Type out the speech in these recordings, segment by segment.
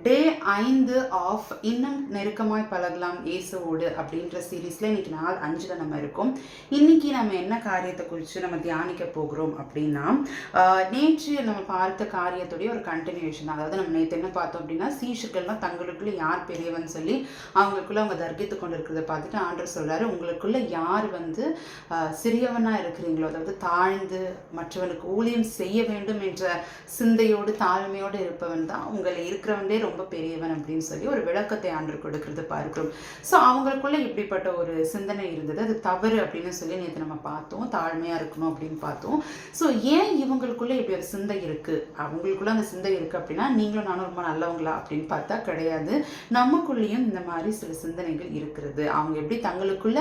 டே 5 of இன்னும் நெருக்கமாய் பழகலாம் இயேசுவோடு அப்படின்ற சீரீஸில் இன்றைக்கி நாள் 5ல் நம்ம இருக்கோம். இன்றைக்கி நம்ம என்ன காரியத்தை குறித்து நம்ம தியானிக்க போகிறோம் அப்படின்னா, நேற்று நம்ம பார்த்த காரியத்துடைய ஒரு கண்டினியூஷன். அதாவது நம்ம நேற்று என்ன பார்த்தோம் அப்படின்னா, சீஷர்கள்லாம் தங்களுக்குள்ளே யார் பெரியவன் சொல்லி அவங்களுக்குள்ளே அவங்க தர்க்கித்து கொண்டு இருக்கிறத பார்த்துட்டு ஆண்டவர் சொல்கிறாரு, உங்களுக்குள்ளே யார் சிறியவனாக இருக்கிறீங்களோ, அதாவது தாழ்ந்து மற்றவனுக்கு ஊழியம் செய்ய வேண்டும் என்ற சிந்தையோடு தாழ்மையோடு இருப்பவன் தான் உங்களை இருக்கிறவனே ரொம்ப பெரியவன் அப்படின்னு சொல்லி ஒரு விளக்கத்தை ஆண்டவர் கொடுக்கறது பார்க்கிறோம். ஸோ அவங்களுக்குள்ள இப்படிப்பட்ட ஒரு சிந்தனை இருந்தது. அது தவறு அப்படின்னு சொல்லி நேற்று நம்ம பார்த்தோம். தாழ்மையாக இருக்கணும் அப்படின்னு பார்த்தோம். ஸோ ஏன் இவங்களுக்குள்ள இப்படி ஒரு சிந்தை இருக்குது, அவங்களுக்குள்ள அந்த சிந்தை இருக்குது அப்படின்னா நீங்களும் நானும் ரொம்ப நல்லவங்களா அப்படின்னு பார்த்தா கிடையாது. நமக்குள்ளேயும் இந்த மாதிரி சில சிந்தனைகள் இருக்கிறது. அவங்க எப்படி தங்களுக்குள்ள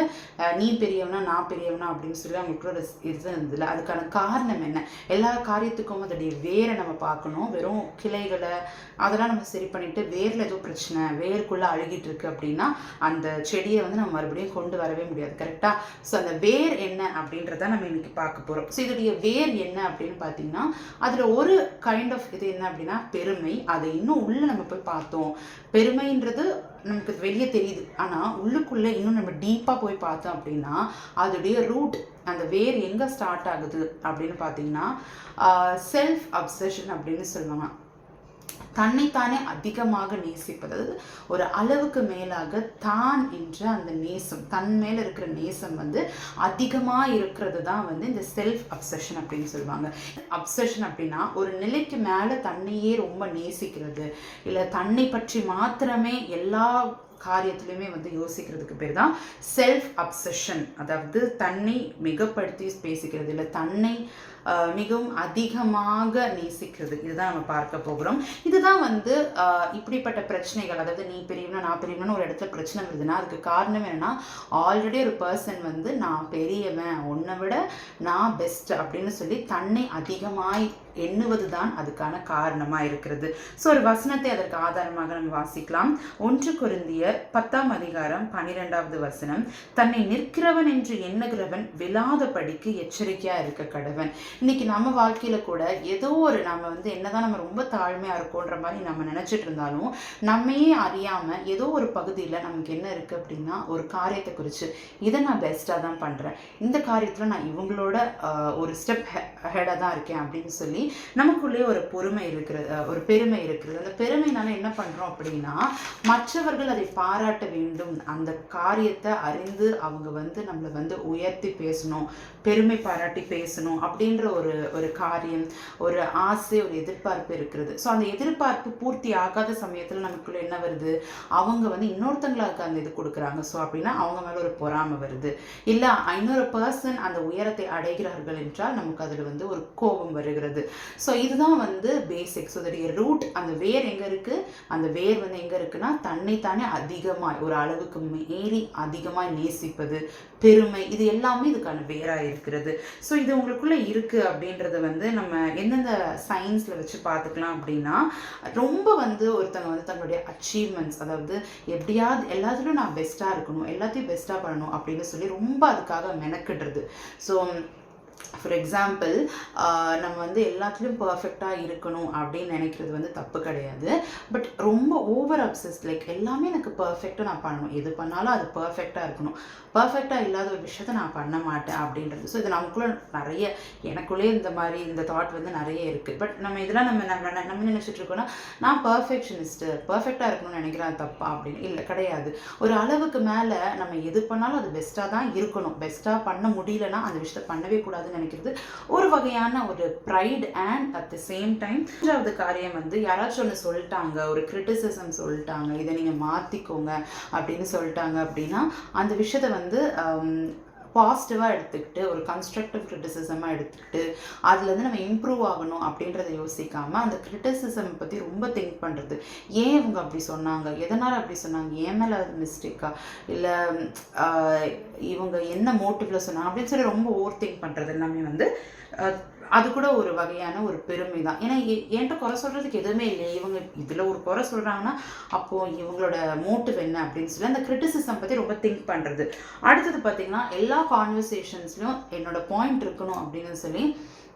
நீ பெரியவனா நான் பெரியவனா அப்படின்னு சொல்லி அவங்களுக்குள்ள இது இருந்ததில்லை. அதுக்கான காரணம் என்ன? எல்லா காரியத்துக்கும் அதோடைய வேரை நம்ம பார்க்கணும். வெறும் கிளைகளை அதெல்லாம் நம்ம சரி பண்ணிட்டு வேரில் ஏதோ பிரச்சனை, வேருக்குள்ளே அழுகிட்டு இருக்கு அப்படின்னா அந்த செடியை நம்ம மறுபடியும் கொண்டு வரவே முடியாது. கரெக்டாக? ஸோ அந்த வேர் என்ன அப்படின்றத நம்ம இன்னைக்கு பார்க்க போகிறோம். ஸோ இதோடைய வேர் என்ன அப்படின்னு பார்த்தீங்கன்னா, அதில் ஒரு கைண்ட் ஆஃப் இது என்ன அப்படின்னா பெருமை. அதை இன்னும் உள்ளே நம்ம போய் பார்த்தோம். பெருமைன்றது நமக்கு வெளியே தெரியுது, ஆனால் உள்ளுக்குள்ளே இன்னும் நம்ம டீப்பாக போய் பார்த்தோம் அப்படின்னா அதோடைய ரூட், அந்த வேர் எங்கே ஸ்டார்ட் ஆகுது அப்படின்னு பார்த்தீங்கன்னா செல்ஃப் அப்சஷன் அப்படின்னு சொல்லுவாங்க. தன்னைத்தானே அதிகமாக நேசிப்பது, ஒரு அளவுக்கு மேலாக தான் என்ற அந்த நேசம், தன் மேலே இருக்கிற நேசம் அதிகமாக இருக்கிறது தான் இந்த செல்ஃப் அப்சஷன் அப்படின்னு சொல்லுவாங்க. அப்சஷன் அப்படின்னா ஒரு நிலைக்கு மேலே தன்னையே ரொம்ப நேசிக்கிறது, இல்லை தன்னை பற்றி மாத்திரமே எல்லா காரியத்திலையுமே யோசிக்கிறதுக்கு பேர் தான் செல்ஃப் அப்சஷன். அதாவது தன்னை மிகப்படுத்தி பேசிக்கிறது, இல்லை தன்னை மிகவும் அதிகமாக நேசிக்கிறது. இதுதான் நம்ம பார்க்க போகிறோம். இதுதான் இப்படிப்பட்ட பிரச்சனைகள், அதாவது நீ பெரியவனா நான் பெரியவனு ஒரு இடத்துல பிரச்சனை வருதுன்னா அதுக்கு காரணம் என்னன்னா, ஆல்ரெடி ஒரு பர்சன் நான் பெரியவன், உன்னை விட நான் பெஸ்ட் அப்படின்னு சொல்லி தன்னை அதிகமாய் எண்ணுவது தான் அதுக்கான காரணமாக இருக்கிறது. ஸோ ஒரு வசனத்தை அதற்கு ஆதாரமாக நம்ம வாசிக்கலாம். 1 கொரிந்தியர் 10:12 தன்னை நிற்கிறவன் என்று எண்ணுகிறவன் விழாதபடிக்கு எச்சரிக்கையா இருக்க கடவன். இன்னைக்கு நம்ம வாழ்க்கையில கூட ஏதோ ஒரு நம்ம என்னதான் நம்ம ரொம்ப தாழ்மையா இருக்கோன்ற மாதிரி நம்ம நினைச்சிட்டு இருந்தாலும் நம்மையே அறியாம ஏதோ ஒரு பகுதியில் நமக்கு என்ன இருக்கு அப்படின்னா, ஒரு காரியத்தை குறித்து இதை நான் பெஸ்ட்டாக தான் பண்றேன், இந்த காரியத்தில் நான் இவங்களோட ஒரு ஸ்டெப் ஹெடாக தான் இருக்கேன் அப்படின்னு சொல்லி நமக்குள்ளே ஒரு பொறுமை இருக்கிறது, ஒரு பெருமை இருக்கிறது. அந்த பெருமைனால என்ன பண்றோம் அப்படின்னா, மற்றவர்கள் அதை பாராட்ட வேண்டும், அந்த காரியத்தை அறிந்து அவங்க நம்மளை உயர்த்தி பேசணும், பெருமை பாராட்டி பேசணும் அப்படின்ற ஒரு காரியம், ஒரு ஆசை, ஒரு எதிர்பார்ப்பு இருக்கிறது. ஸோ அந்த எதிர்பார்ப்பு பூர்த்தி ஆகாத சமயத்தில் நமக்குள்ள என்ன வருது, அவங்க இன்னொருத்தங்களுக்கு அந்த இது கொடுக்குறாங்க. ஸோ அப்படின்னா அவங்க மேலே ஒரு பொறாமை வருது, இல்லை இன்னொரு பர்சன் அந்த உயரத்தை அடைகிறார்கள் என்றால் நமக்கு அதில் ஒரு கோபம் வருகிறது. ஸோ இதுதான் பேசிக். ஸோ அதோடைய ரூட், அந்த வேர் எங்கே இருக்குது, அந்த வேர் எங்கே இருக்குன்னா தன்னைத்தானே அதிகமாய் ஒரு அளவுக்கு மீறி அதிகமாய் நேசிப்பது, பெருமை, இது எல்லாமே இதுக்கான வேராக இருக்கிறது. ஸோ இது உங்களுக்குள்ளே இருக்குது அப்படின்றத நம்ம எந்தெந்த சயின்ஸில் வச்சு பார்த்துக்கலாம் அப்படின்னா, ரொம்ப ஒருத்தங்க தன்னுடைய அச்சீவ்மெண்ட்ஸ், அதாவது எப்படியாவது எல்லாத்துலையும் நான் பெஸ்ட்டாக இருக்கணும், எல்லாத்தையும் பெஸ்ட்டாக பண்ணணும் அப்படின்னு சொல்லி ரொம்ப அதுக்காக மெனக்கிடுறது. ஸோ ஃபார் எக்ஸாம்பிள், நம்ம எல்லாத்துலேயும் பர்ஃபெக்டாக இருக்கணும் அப்படின்னு நினைக்கிறது தப்பு கிடையாது. பட் ரொம்ப ஓவர் அப்சஸ்ட், லைக் எல்லாமே எனக்கு பர்ஃபெக்டாக நான் பண்ணணும், எது பண்ணாலும் அது பர்ஃபெக்டாக இருக்கணும், பர்ஃபெக்டாக இல்லாத ஒரு விஷயத்த நான் பண்ண மாட்டேன் அப்படின்றது. ஸோ இது நமக்குள்ளே நிறைய, எனக்குள்ளே இந்த தாட் நிறைய இருக்குது. பட் நம்ம இதெல்லாம் நம்ம நினச்சிட்டு இருக்கோன்னா, நான் பர்ஃபெக்ஷனிஸ்ட்டு, பர்ஃபெக்டாக இருக்கணும்னு நினைக்கிறேன், தப்பா அப்படின்னு இல்லை, கிடையாது. ஒரு அளவுக்கு மேலே நம்ம எது பண்ணாலும் அது பெஸ்ட்டாக தான் இருக்கணும். பெஸ்ட்டாக பண்ண முடியலன்னா அந்த விஷயத்தை பண்ணவே கூடாதுன்னு நினைக்கிறது ஒரு வகையான ஒரு pride. And at the same time மூன்றாவது காரியம் யாராச்சும் ஒன்று சொல்லிட்டாங்க, ஒரு கிரிட்டிசிசம் சொல்லிட்டாங்க, இதை நீங்கள் மாற்றிக்கோங்க அப்படின்னு சொல்லிட்டாங்க அப்படின்னா அந்த விஷயத்தை பாசிட்டிவாக எடுத்துக்கிட்டு, ஒரு கன்ஸ்ட்ரக்டிவ் கிரிட்டிசிசமாக எடுத்துக்கிட்டு அதுலேருந்து நம்ம இம்ப்ரூவ் ஆகணும் அப்படின்றத யோசிக்காமல் அந்த கிரிட்டிசிசம் பற்றி ரொம்ப திங்க் பண்ணுறது. ஏன் இவங்க அப்படி சொன்னாங்க, எதனால் அப்படி சொன்னாங்க, ஏன் மேலே அது மிஸ்டேக்கா, இல்லை இவங்க என்ன மோட்டிவில் சொன்னாங்க அப்படின்னு சொல்லி ரொம்ப ஓவர் திங்க் பண்ணுறது எல்லாமே அது கூட ஒரு வகையான ஒரு பெருமை தான். ஏன்னா என்கிட்ட குறை சொல்கிறதுக்கு எதுவுமே இல்லை, இவங்க இதில் ஒரு குறை சொல்கிறாங்கன்னா அப்போது இவங்களோட மோட்டிவ் என்ன அப்படின்னு சொல்லி அந்த கிரிட்டிசிசம் பற்றி ரொம்ப திங்க் பண்ணுறது. அடுத்தது பார்த்திங்கன்னா, எல்லா கான்வர்சேஷன்ஸ்லையும் என்னோட பாயிண்ட் இருக்கணும் அப்படின்னு சொல்லி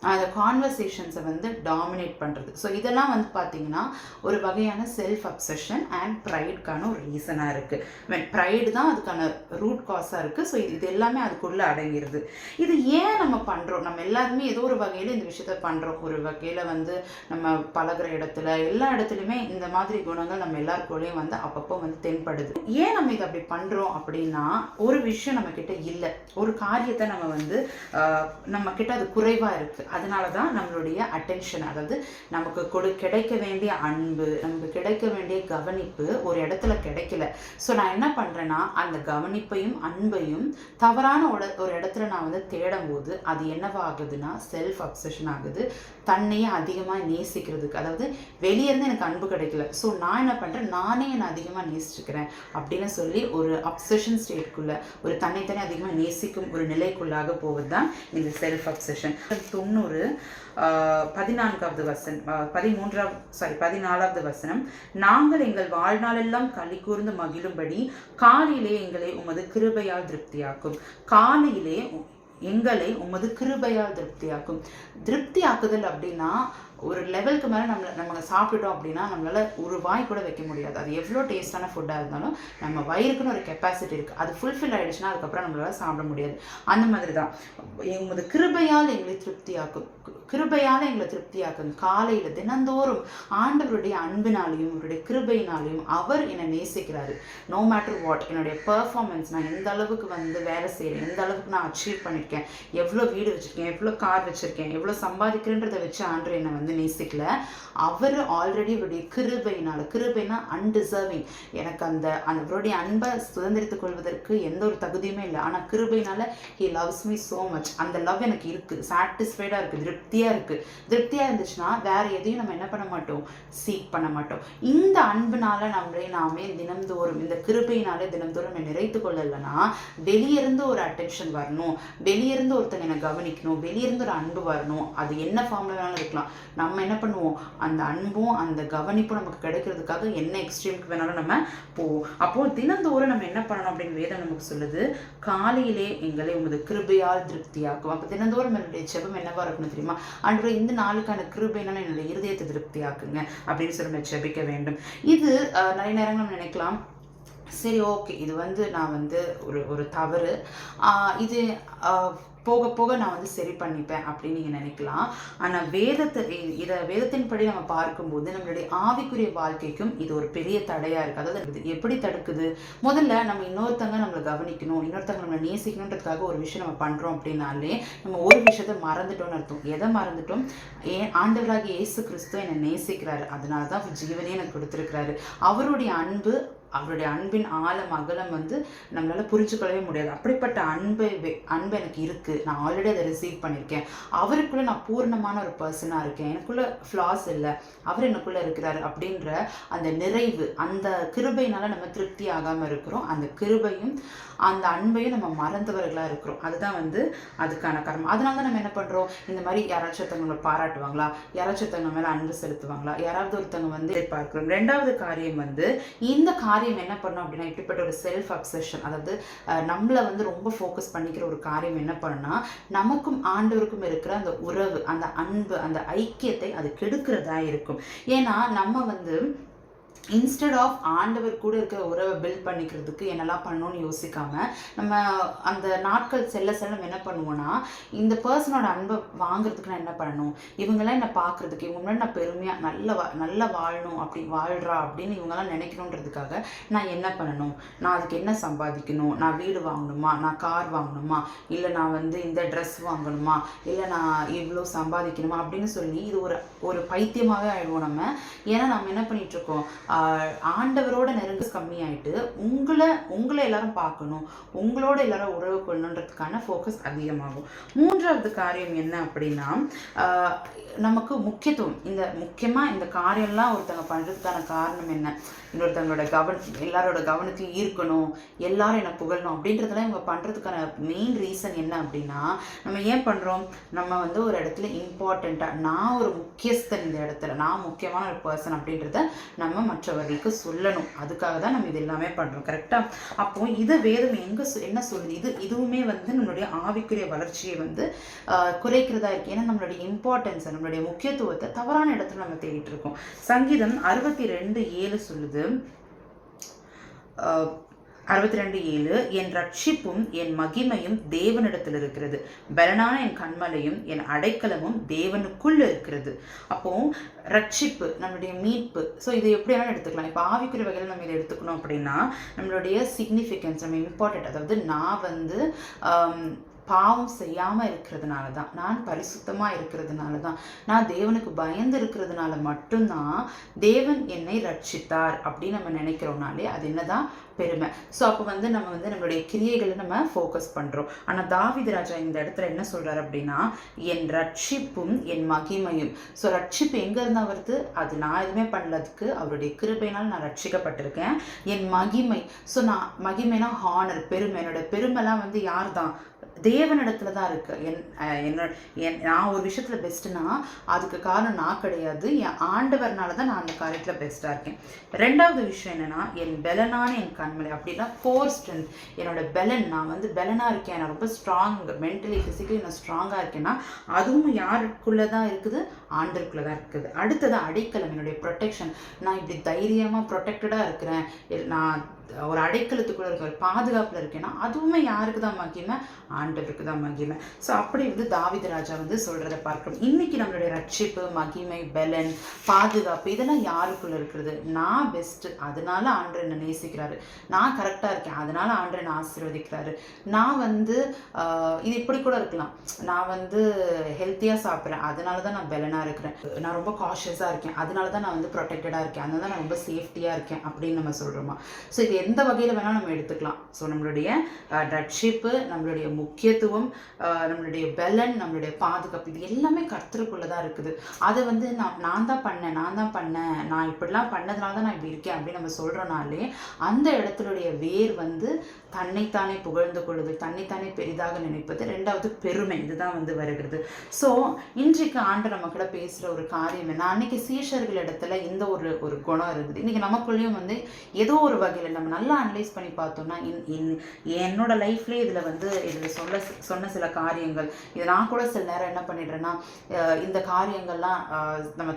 அந்த கான்வர்சேஷன்ஸை வந்து டாமினேட் பண்ணுறது. ஸோ இதெல்லாம் வந்து பார்த்திங்கன்னா ஒரு வகையான செல்ஃப் அப்சஷன் அண்ட் ப்ரைடுக்கான ஒரு ரீசனாக இருக்குது. ப்ரைடு தான் அதுக்கான ரூட் காஸாக இருக்குது. ஸோ இது எல்லாமே அதுக்குள்ளே அடங்கிடுது. இது ஏன் நம்ம பண்ணுறோம்? நம்ம எல்லாருமே ஏதோ ஒரு வகையில் இந்த விஷயத்த பண்ணுறோம். ஒரு வகையில் வந்து நம்ம பழகிற இடத்துல எல்லா இடத்துலையுமே இந்த மாதிரி குணங்கள் நம்ம எல்லாருக்குள்ளேயும் வந்து அப்பப்போ வந்து தென்படுது. ஏன் நம்ம இதை அப்படி பண்ணுறோம் அப்படின்னா, ஒரு விஷயம் நம்மக்கிட்ட இல்லை, ஒரு காரியத்தை நம்ம வந்து நம்மக்கிட்ட அது குறைவாக இருக்குது. அதனால தான் நம்மளுடைய அட்டென்ஷன், அதாவது நமக்கு கிடைக்க வேண்டிய அன்பு, நமக்கு கிடைக்க வேண்டிய கவனிப்பு ஒரு இடத்துல கிடைக்கல. ஸோ நான் என்ன பண்ணுறேன்னா, அந்த கவனிப்பையும் அன்பையும் தவறான ஒரு இடத்துல நான் வந்து தேடும் போது அது என்னவாகுதுன்னா செல்ஃப் அப்சஷன் ஆகுது. தன்னையே அதிகமாக நேசிக்கிறதுக்கு, அதாவது வெளியேருந்து எனக்கு அன்பு கிடைக்கல, ஸோ நான் என்ன பண்ணுறேன், நானே என்னை அதிகமாக நேசிச்சுக்கிறேன் அப்படின்னு சொல்லி ஒரு அப்சஷன் ஸ்டேட்குள்ளே, ஒரு தன்னைத்தானே அதிகமாக நேசிக்கும் ஒரு நிலைக்குள்ளாக போவது தான் இந்த செல்ஃப் அப்சஷன். 14வது வசனம் 14வது வசனம், நாங்கள் எங்கள் வாழ்நாளெல்லாம் களி கூர்ந்து மகிழும்படி காலையிலே எங்களை உமது கிருபையால் திருப்தியாக்கும். காலையிலே எங்களை உமது கிருபையால் திருப்தியாக்கும். திருப்தியாக்குதல் அப்படின்னா ஒரு லெவலுக்கு மேலே நம்ம சாப்பிட்டுட்டோம் அப்படின்னா நம்மளால் ஒரு வாய் கூட வைக்க முடியாது. அது எவ்வளோ டேஸ்டான ஃபுட்டாக இருந்தாலும் நம்ம வயிறுக்குன்னு ஒரு கெப்பாசிட்டி இருக்குது. அது ஃபுல்ஃபில் ஆகிடுச்சுன்னா அதுக்கப்புறம் நம்மளால் சாப்பிட முடியாது. அந்த மாதிரி தான் உமது கிருபையால் எங்களை திருப்தியாக்கும். கிருபையால் எங்களை திருப்தியாக்கும். காலையில் தினந்தோறும் ஆண்டவருடைய அன்பினாலையும் அவருடைய கிருபையினாலையும் அவர் என்னை நேசிக்கிறாரு. நோ மேட்டர் வாட், என்னுடைய பெர்ஃபார்மன்ஸ், நான் எந்த அளவுக்கு வந்து வேலை செய்கிறேன், எந்த அளவுக்கு நான் அச்சீவ் பண்ணியிருக்கேன், எவ்வளோ வீடு வச்சுருக்கேன், எவ்வளோ கார் வச்சுருக்கேன், எவ்வளோ சம்பாதிக்கிறேன்றதை வச்சு ஆண்டவர் என்னை வந்து நேசிக்கல. அவர் ஆல்ரெடி அவருடைய கிருபைனா அன்டிசர்விங், எனக்கு அவருடைய அன்பை சுதந்திரித்துக் கொள்வதற்கு எந்த ஒரு தகுதியுமே இல்லை. ஆனால் கிருபையினால he loves me so much. அந்த லவ் எனக்கு இருக்குது, சாட்டிஸ்ஃபைடாக இருக்குது, திருப்தியாக இருக்குது. திருப்தியாக இருந்துச்சுன்னா வேறு எதையும் நம்ம என்ன பண்ண மாட்டோம், சீக் பண்ண மாட்டோம். இந்த அன்புனால நாமே தினம்தோறும், இந்த கிருபையினாலே தினம்தோறும் நிறைத்து கொள்ளலைன்னா வெளியிருந்து ஒரு அட்டென்ஷன் வரணும், வெளியிருந்து ஒருத்தங்க என்னை கவனிக்கணும், வெளியிருந்து ஒரு அன்பு வரணும். அது என்ன ஃபார்ம்ல வேணாலும் இருக்கலாம். நம்ம என்ன பண்ணுவோம், அந்த அன்பும் அந்த கவனிப்பும் நமக்கு கிடைக்கிறதுக்காக என்ன எக்ஸ்ட்ரீமுக்கு வேணாலும் நம்ம போவோம். அப்போது தினந்தோறும் நம்ம என்ன பண்ணணும் அப்படின்னு வேதம் நமக்கு சொல்லுது, காலையிலே எங்களை உமது கிருபையால் திருப்தியாக்கும். அப்போ தினந்தோறும் என்னுடைய ஜெபம் என்னவா இருக்கணும் தெரியுமா, ஆண்டவரே இந்த நாளுக்கான கிருபைனால என்னுடைய இருதயத்தை திருப்தியாக்குங்க அப்படின்னு சொல்லி நம்ம ஜெபிக்க வேண்டும். இது நிறைய நேரங்கள் நம்ம நினைக்கலாம், சரி ஓகே இது வந்து நான் வந்து ஒரு தவறு, இது போக போக நான் வந்து சரி பண்ணிப்பேன் அப்படின்னு நீங்கள் நினைக்கலாம். ஆனால் வேதத்தின்படி நம்ம பார்க்கும்போது நம்மளுடைய ஆவிக்குரிய வாழ்க்கைக்கும் இது ஒரு பெரிய தடையாக இருக்குது. அதாவது எப்படி தடுக்குது, முதல்ல நம்ம இன்னொருத்தங்க நம்மளை கவனிக்கணும், இன்னொருத்தங்க நம்மளை நேசிக்கணுன்றதுக்காக ஒரு விஷயம் நம்ம பண்ணுறோம் அப்படின்னாலே நம்ம ஒரு விஷயத்த மறந்துட்டோம்னு அர்த்தம். எதை மறந்துட்டோம், ஆண்டவராகிய இயேசு கிறிஸ்து என்னை நேசிக்கிறாரு, அதனால தான் ஜீவனே எனக்கு கொடுத்துருக்கிறாரு. அவருடைய அன்பின் ஆழம் அகலம் வந்து நம்மளால் புரிஞ்சுக்கொள்ளவே முடியாது. அப்படிப்பட்ட அன்பு எனக்கு இருக்குது, நான் ஆல்ரெடி அதை ரிசீவ் பண்ணியிருக்கேன். அவருக்குள்ளே நான் பூர்ணமான ஒரு பர்சனாக இருக்கேன், எனக்குள்ளே ஃப்ளாஸ் இல்லை, அவர் எனக்குள்ளே இருக்கிறாரு அப்படின்ற அந்த நிறைவு, அந்த கிருபையினால நம்ம திருப்தி ஆகாமல் இருக்கிறோம். அந்த கிருபையும் அந்த அன்பையும் நம்ம மறந்தவர்களாக இருக்கிறோம். அதுதான் வந்து அதுக்கான காரணம். அதனால தான் நம்ம என்ன பண்ணுறோம், இந்த மாதிரி யாராச்சும் ஒருத்தவங்களை பாராட்டுவாங்களா, யாராச்சும் ஒருத்தவங்க மேலே அன்பு செலுத்துவாங்களா, யாராவது ஒருத்தவங்க வந்து பார்க்குறோம். ரெண்டாவது காரியம் வந்து இந்த காரியம் என்ன பண்ணணும் அப்படின்னா, இப்படிப்பட்ட ஒரு செல்ஃப் அப்சஷன், அதாவது நம்மளை வந்து ரொம்ப ஃபோக்கஸ் பண்ணிக்கிற ஒரு காரியம் என்ன பண்ணுன்னா, நமக்கும் ஆண்டவருக்கும் இருக்கிற அந்த உறவு, அந்த அன்பு, அந்த ஐக்கியத்தை அது கெடுக்கிறதா இருக்கும். ஏன்னா நம்ம வந்து இன்ஸ்டெட் ஆஃப் ஆண்டவர் கூட இருக்கிற உறவை பில்ட் பண்ணிக்கிறதுக்கு என்னெல்லாம் பண்ணணும்னு யோசிக்காமல் நம்ம அந்த நாட்கள் செல்ல நம்ம என்ன பண்ணுவோன்னா, இந்த பர்சனோட அன்பை வாங்குறதுக்கு நான் என்ன பண்ணணும், இவங்கெல்லாம் என்னை பார்க்குறதுக்கு, இவங்க முன்னாடி நான் பெருமையாக நல்லா வாழணும், அப்படி வாழ்கிறா அப்படின்னு இவங்கெல்லாம் நினைக்கணுன்றதுக்காக நான் என்ன பண்ணணும், நான் அதுக்கு என்ன சம்பாதிக்கணும், நான் வீடு வாங்கணுமா, நான் கார் வாங்கணுமா, இல்லை நான் வந்து இந்த ட்ரெஸ் வாங்கணுமா, இல்லை நான் இவ்வளோ சம்பாதிக்கணுமா அப்படின்னு சொல்லி இது ஒரு பைத்தியமாகவே ஆயிடுவோம் நம்ம. ஏன்னா நம்ம என்ன பண்ணிகிட்ருக்கோம், ஆண்டவரோட நெருங்க கம்மியாயிட்டு உங்களை எல்லாரும் பார்க்கணும், உங்களோட எல்லாரும் உறவு கொள்ளணுன்றதுக்கான ஃபோக்கஸ் அதிகமாகும். மூன்றாவது காரியம் என்ன அப்படின்னா, நமக்கு முக்கியத்துவம், முக்கியமாக இந்த காரியம்லாம் ஒருத்தவங்க பண்ணுறதுக்கான காரணம் என்ன, இன்னொருத்தவங்களோட எல்லாரோட கவனத்தையும் ஈர்க்கணும், எல்லாரும் என்னை புகழணும் அப்படின்றதெல்லாம் இவங்க பண்ணுறதுக்கான மெயின் ரீசன் என்ன அப்படின்னா, நம்ம ஏன் பண்ணுறோம், நம்ம வந்து ஒரு இடத்துல இம்பார்ட்டண்ட்டாக, நான் ஒரு முக்கியஸ்தன், இந்த இடத்துல நான் முக்கியமான ஒரு பர்சன் அப்படின்றத நம்ம மற்றவர்களுக்கு சொல்லணும். அதுக்காக தான் நம்ம இது எல்லாமே பண்ணுறோம். கரெக்டாக? அப்போ இது வேதம் என்ன சொல்லுது? இதுவுமே வந்து நம்மளுடைய ஆவிக்குரிய வளர்ச்சியை வந்து குறைக்கிறதா இருக்கு. ஏன்னா நம்மளுடைய இம்பார்ட்டன்ஸை, நம்மளுடைய முக்கியத்துவத்தை தவறான இடத்துல நம்ம தேடிட்டு இருக்கோம். சங்கீதம் 62:7 சொல்லுது, 62:7, என் ரட்சிப்பும் என் மகிமையும் தேவனிடத்தில் இருக்கிறது, பலனான என் கண்மலையும் என் அடைக்கலமும் தேவனுக்குள்ள இருக்கிறது. அப்போ ரட்சிப்பு, நம்மளுடைய மீட்பு. ஸோ இதை எப்படி வேணாலும் எடுத்துக்கலாம். இப்போ ஆவிக்குரிய வகையில் நம்ம இதை எடுத்துக்கணும் அப்படின்னா நம்மளுடைய சிக்னிஃபிகன்ஸ், நம்ம இம்பார்ட்டன்ட். அதாவது நான் வந்து பாவம் செய்யாமல் இருக்கிறதுனால தான், நான் பரிசுத்தமாக இருக்கிறதுனால தான், நான் தேவனுக்கு பயந்து இருக்கிறதுனால மட்டும்தான் தேவன் என்னை ரட்சித்தார் அப்படின்னு நம்ம நினைக்கிறோம்னாலே அது என்னதான் பெருமை. ஸோ அப்போ வந்து நம்ம வந்து நம்மளுடைய கிரியைகளை நம்ம ஃபோக்கஸ் பண்ணுறோம். ஆனால் தாவீது ராஜா இந்த இடத்துல என்ன சொல்கிறார் அப்படின்னா, என் ரட்சிப்பும் என் மகிமையும். ஸோ ரட்சிப்பு எங்கே இருந்தால் வருது? அது நான் எதுவுமே பண்ணலதுக்கு அவருடைய கிருபையினால் நான் ரட்சிக்கப்பட்டிருக்கேன். என் மகிமை, ஸோ நான் மகிமைனா ஹானர், பெருமை. என்னோட பெருமைலாம் வந்து யார் தான்? தேவனிடத்துல தான் இருக்கு. நான் ஒரு விஷயத்துல பெஸ்ட்னா அதுக்கு காரணம் நான் கிடையாது, என் ஆண்டவர்னால தான் நான் அந்த காரியத்தில் பெஸ்ட்டாக இருக்கேன். ரெண்டாவது விஷயம் என்னன்னா, என் பலனான என் கண்மலை. அப்படின்னா கோர் ஸ்ட்ரென்த், என்னோட பலன். நான் வந்து பலனாக இருக்கேன், நான் ரொம்ப ஸ்ட்ராங், மென்டலி ஃபிசிக்கலி நான் ஸ்ட்ராங்காக இருக்கேன்னா அதுவும் யாருக்குள்ளே தான் இருக்குது? ஆண்டருக்குள்ளே தான் இருக்குது. அடுத்தது அடைக்கலம், என்னுடைய ப்ரொடெக்ஷன். நான் இப்படி தைரியமாக ப்ரொடெக்டடாக இருக்கிறேன், நான் ஒரு அடைக்கலத்துக்குள்ள இருக்க, ஒரு பாதுகாப்புல இருக்கேன்னா அதுவுமே யாருக்கு தான் மகிமை? ஆண்டவருக்கு தான் மகிமை. ஸோ அப்படி வந்து தாவீது ராஜா வந்து சொல்றதை பார்க்கணும். இன்னைக்கு நம்மளுடைய ரட்சிப்பு, மகிமை, பலன், பாதுகாப்பு இதெல்லாம் யாருக்குள்ள இருக்கிறது? நான் பெஸ்ட், அதனால ஆண்டவர் என்னை நேசிக்கிறாரு. நான் கரெக்டா இருக்கேன், அதனால ஆண்டவர் என்னை ஆசீர்வதிக்கிறாரு. நான் வந்து இது இப்படி கூட இருக்கலாம், நான் வந்து ஹெல்த்தியா சாப்பிட்றேன், அதனால தான் நான் பலனா இருக்கிறேன். நான் ரொம்ப காஷியஸா இருக்கேன், அதனால தான் நான் வந்து ப்ரொடெக்டடா இருக்கேன், அதனால தான் நான் ரொம்ப சேஃப்டியா இருக்கேன் அப்படின்னு நம்ம சொல்றோமா? ஸோ இது எந்த வகையில் வேணாலும் நம்ம எடுத்துக்கலாம். ஸோ நம்மளுடைய ரட்சிப்பு, நம்மளுடைய முக்கியத்துவம், நம்மளுடைய பலன், நம்மளுடைய பாதுகாப்பு இது எல்லாமே கர்த்தருக்குள்ளே தான் இருக்குது. அதை வந்து நான் தான் பண்ணேன், நான் இப்படிலாம் பண்ணதுனால தான் நான் இப்படி இருக்கேன் அப்படின்னு நம்ம சொல்கிறோனாலே அந்த இடத்துடைய வேர் வந்து தன்னைத்தானே புகழ்ந்து கொள்வது, தன்னைத்தானே பெரிதாக நினைப்பது, ரெண்டாவது பெருமை, இதுதான் வந்து வருகிறது. ஸோ இன்றைக்கு ஆண்டு நம்ம கூட பேசுகிற ஒரு காரியம் என்ன, அன்னைக்கு சீஷர்கள் இடத்துல இந்த ஒரு குணம் இருந்தது. இன்னைக்கு நமக்குள்ளேயும் வந்து ஏதோ ஒரு வகையில் நம்ம நல்லா அனலைஸ் பண்ணி பார்த்தோம்னா என்னோட லைஃப்லேயே இதில் சொன்ன சில காரியங்கள், இதை நான் கூட சில நேரம் என்ன பண்ணிடுறேன்னா, இந்த காரியங்கள்லாம் நம்ம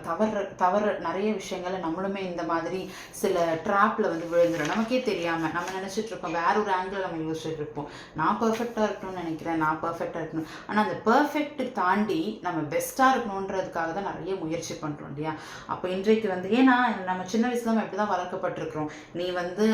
தவற நிறைய விஷயங்களை நம்மளுமே இந்த மாதிரி சில ட்ராப்பில் வந்து விழுந்துடும். நமக்கே தெரியாமல் நம்ம நினச்சிட்டு இருக்கோம், வேற ஒரு ஆங்கிள் நம்ம யோசிச்சுட்டு இருப்போம். நான் பர்ஃபெக்டாக இருக்கணும்னு நினைக்கிறேன், நான் பர்ஃபெக்டாக இருக்கணும். ஆனால் அந்த பர்ஃபெக்ட் தாண்டி நம்ம பெஸ்ட்டாக இருக்கணுன்றதுக்காக தான் நிறைய முயற்சி பண்ணுறோம் இல்லையா? அப்போ இன்றைக்கு வந்து ஏன்னா நம்ம சின்ன வயசுல நம்ம எப்படி தான் வளர்க்கப்பட்டிருக்கிறோம், நீ வந்து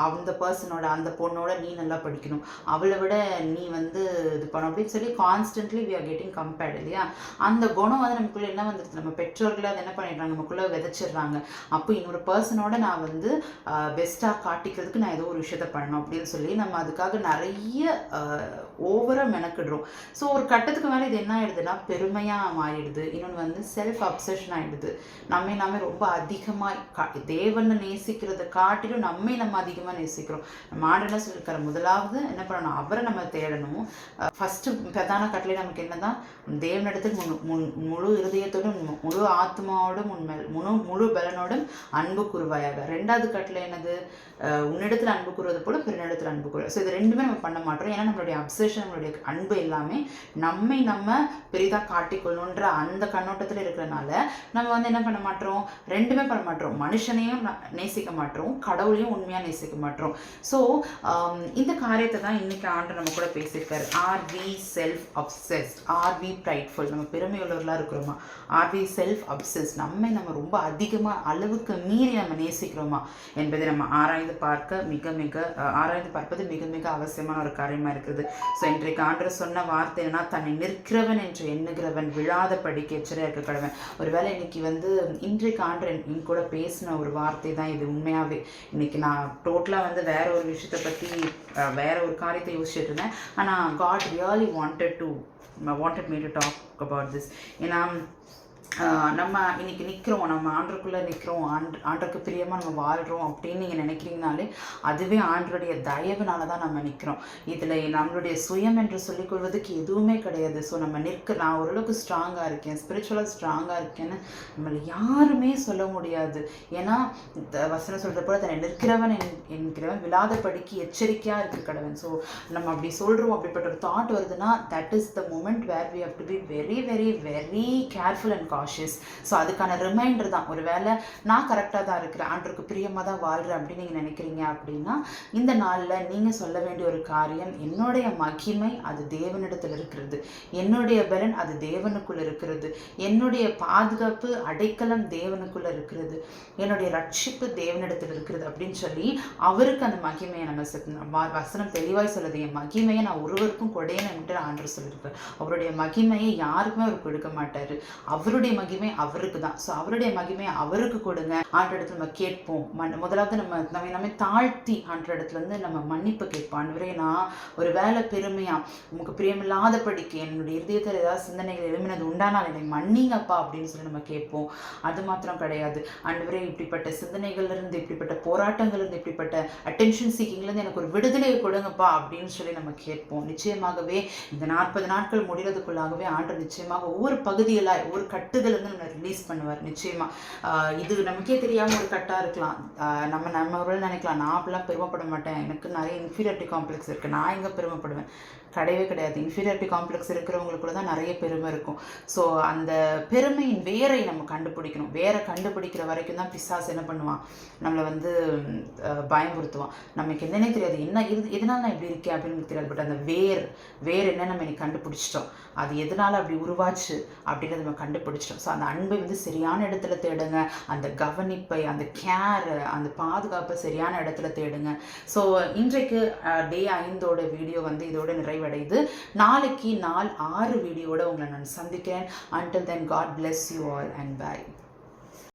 அந்த பர்சனோட, அந்த பொண்ணோட நீ நல்லா படிக்கணும், அவளை விட நீ வந்து இது பண்ணணும் அப்படின்னு சொல்லி constantly we are getting compared இல்லையா? அந்த குணம் வந்து நமக்குள்ளே என்ன வந்துடுது, நம்ம பெற்றோர்களை அதை என்ன பண்ணிடுறாங்க, நமக்குள்ளே விதைச்சிடுறாங்க. அப்போ இன்னொரு பர்சனோட நான் வந்து பெஸ்ட்டாக காட்டிக்கிறதுக்கு நான் ஏதோ ஒரு விஷயத்த பண்ணணும் அப்படின்னு சொல்லி நம்ம அதுக்காக நிறைய ஓவராக மெனக்கிடுறோம். ஸோ ஒரு கட்டத்துக்கு மேலே இது என்ன ஆயிடுதுன்னா பெருமையாக மாறிடுது. இன்னொன்று வந்து செல்ஃப் அப்சஷன் ஆகிடுது. நம்ம ரொம்ப அதிகமாக தேவனை நேசிக்கிறத காட்டிலும் நம்ம அதிகமாக நேசிக்கிறோம். நம்ம ஆண்டு என்ன சொல்லியிருக்காரு, முதலாவது என்ன பண்ணணும், அவரை நம்ம தேடணும். ஃபஸ்ட்டு பிரதான கட்டளை நமக்கு என்னதான், தேவனிடத்தில் முழு இருதயத்தோடும் முழு ஆத்மாவோடும் முழு பலனோடும் அன்பு கூறுவாயாக. ரெண்டாவது கட்டளை என்னது, உன்னிடத்தில் அன்பு கூறுவது போல பிறனிடத்தில் அன்பு கூறுவது. ஸோ இது ரெண்டுமே நம்ம பண்ண மாட்டோம். ஏன்னா நம்மளுடைய அப்சஷன், நம்மளுடைய அன்பு எல்லாமே நம்ம பெரிதாக காட்டிக்கொள்ளணுன்ற அந்த கண்ணோட்டத்தில் இருக்கிறனால நம்ம வந்து என்ன பண்ண மாட்டோம், ரெண்டுமே பண்ண மாட்டோம். மனுஷனையும் நேசிக்க மாட்டோம், கடவுளையும் உண்மையாக நேசிக்க மாட்டோம். ஸோ இந்த காரியத்தை தான் இன்னைக்கு ஆண்டு நம்ம கூட பேசியிருக்காரு. Are we self obsessed, are we prideful, நம்ம பெருமை உள்ளவர்களாக இருக்கிறோமா, ஆர் வி செல்ஃப் அப்சஸ்ட், நம்ம ரொம்ப அதிகமாக அளவுக்கு மீறி நம்ம நேசிக்கிறோமா என்பதை நம்ம ஆராய்ந்து பார்ப்பது மிக மிக அவசியமான ஒரு காரியமாக இருக்குது. ஸோ இன்றைக்கு ஆண்டவர் சொன்ன வார்த்தை என்னன்னா, தன்னை நிற்கிறவன் என்று எண்ணுகிறவன் விழாத படிக்க எச்சரிக்கையாக இருக்க கடவன். ஒருவேளை இன்னைக்கு வந்து இன்றைக்கு ஆண்டவர் என் கூட பேசின ஒரு வார்த்தை தான் இது. உண்மையாகவே இன்னைக்கு நான் டோட்டலாக வந்து வேற ஒரு விஷயத்தை பற்றி வேற ஒரு காரியத்தை யோசிச்சுட்டு இருந்தேன். ஆனால் God really wanted me to talk about this. ஏன்னா நம்ம இன்னைக்கு நிற்கிறோம், நம்ம ஆண்டருக்குள்ளே நிற்கிறோம், ஆண்டருக்கு பிரியமாக நம்ம வாழ்கிறோம் அப்படின்னு நீங்கள் நினைக்கிறீங்கனாலே அதுவே ஆண்டருடைய தயவுனால தான் நம்ம நிற்கிறோம். இதில் நம்மளுடைய சுயம் என்று சொல்லிக்கொள்வதுக்கு எதுவுமே கிடையாது. ஸோ நம்ம நான் ஓரளவுக்கு ஸ்ட்ராங்காக இருக்கேன், ஸ்பிரிச்சுவலாக ஸ்ட்ராங்காக இருக்கேன்னு நம்மளை யாருமே சொல்ல முடியாது. ஏன்னா வசனம் சொல்கிற போல தன்னை நிற்கிறவன் என்கிறவன் விழாதபடிக்கு எச்சரிக்கையாக இருக்க கடவன். ஸோ நம்ம அப்படி சொல்கிறோம், அப்படிப்பட்ட ஒரு தாட் வருதுன்னா that is the moment where we have to be very very very careful and cautious. So அதுக்கான ரிமைண்டர் தான். ஒரு வேளை நான் கரெக்டாக தான் இருக்கிறேன், ஆண்டருக்கு பிரியமாக தான் வாழ்கிறேன் அப்படின்னு நீங்கள் நினைக்கிறீங்க அப்படின்னா இந்த நாளில் நீங்கள் சொல்ல வேண்டிய ஒரு காரியம், என்னுடைய மகிமை அது தேவனிடத்தில் இருக்கிறது, என்னுடைய பலன் அது தேவனுக்குள் இருக்கிறது, என்னுடைய பாதுகாப்பு அடைக்கலம் தேவனுக்குள்ள இருக்கிறது, என்னுடைய ரட்சிப்பு தேவனிடத்தில் இருக்கிறது அப்படின்னு சொல்லி அவருக்கு அந்த மகிமையை நம்ம வசனம் தெளிவாய் சொல்லுது. என் மகிமையை நான் ஒருவருக்கும் கொடையன்னு ஆண்டர் சொல்லியிருப்பார். அவருடைய மகிமையை யாருக்குமே அவர் கொடுக்க மாட்டார். அவருடைய மகிமை அவருக்கு தான். ஸோ அவருடைய மகிமையை அவருக்கு கொடுங்க. ஆண்டரிடத்துல நம்ம கேட்போம். முதலாவது நம்ம தாழ்த்தி ஆண்டரிடத்துல வந்து நம்ம மன்னிப்பு கேட்போம். ஆண்டவரே, நான் ஒரு வேலை பெருமையா உங்களுக்கு பிரியமில்லாத படிக்க என்னுடைய இருதயத்தில் ஏதாவது சிந்தனைகள் எழுமினது உண்டானால் என்னை மன்னிங்கப்பா அப்படின்னு சொல்லி நம்ம கேட்போம். அது மாத்திரம் கிடையாது, ஆண்டவரே இப்படிப்பட்ட சிந்தனைகள்ல இருந்து, இப்படிப்பட்ட போராட்டங்கள்ல இருந்து, இப்படிப்பட்ட அட்டென்ஷன் சீக்கிங்லேருந்து எனக்கு ஒரு விடுதலையை கொடுங்கப்பா அப்படின்னு சொல்லி நம்ம கேட்போம். நிச்சயமாகவே இந்த 40 நாட்கள் முடிகிறதுக்குள்ளாகவே ஆண்டவர் நிச்சயமாக ஒவ்வொரு பகுதிகளாக ஒவ்வொரு கட்டுகள் வந்து நம்ம ரிலீஸ் பண்ணுவார். நிச்சயமா இது நமக்கே தெரியாம ஒரு கட்டா இருக்கலாம். நம்ம ஒரு நினைக்கலாம், நான் அப்படிலாம் பெருமைப்பட மாட்டேன், எனக்கு நிறைய இன்ஃபீரியாரிட்டி காம்ப்ளெக்ஸ் இருக்கு, நான் எங்க பெருமைப்படுவேன். கிடையவே கிடையாது. இன்ஃபீரியாரிட்டி காம்ப்ளெக்ஸ் இருக்கிறவங்களுக்குள்ள தான் நிறைய பெருமை இருக்கும். ஸோ அந்த பெருமையின் வேரை நம்ம கண்டுபிடிக்கணும். வேரை கண்டுபிடிக்கிற வரைக்கும் தான் பிசாசு என்ன பண்ணுவான், நம்மளை வந்து பயமுறுத்துவான். நமக்கு என்னன்னே தெரியாது, என்ன எதனால நான் இப்படி இருக்கேன் அப்படின்னு தெரியாது. பட் அந்த வேர் என்ன நம்ம இன்னைக்கு கண்டுபிடிச்சிட்டோம், அது எதனால அப்படி உருவாச்சு அப்படின்றத நம்ம கண்டுபிடிச்சிட்டோம். ஸோ அந்த அன்பை வந்து சரியான இடத்துல தேடுங்க, அந்த கவனிப்பை, அந்த கேர், அந்த பாதுகாப்பை சரியான இடத்துல தேடுங்க. ஸோ இன்றைக்கு டே 5 வீடியோ வந்து இதோட நிறைவடையுது. நாளைக்கு நாள் 6 வீடியோட உங்களை நான் சந்திக்கிறேன். Until then, God bless you all and bye.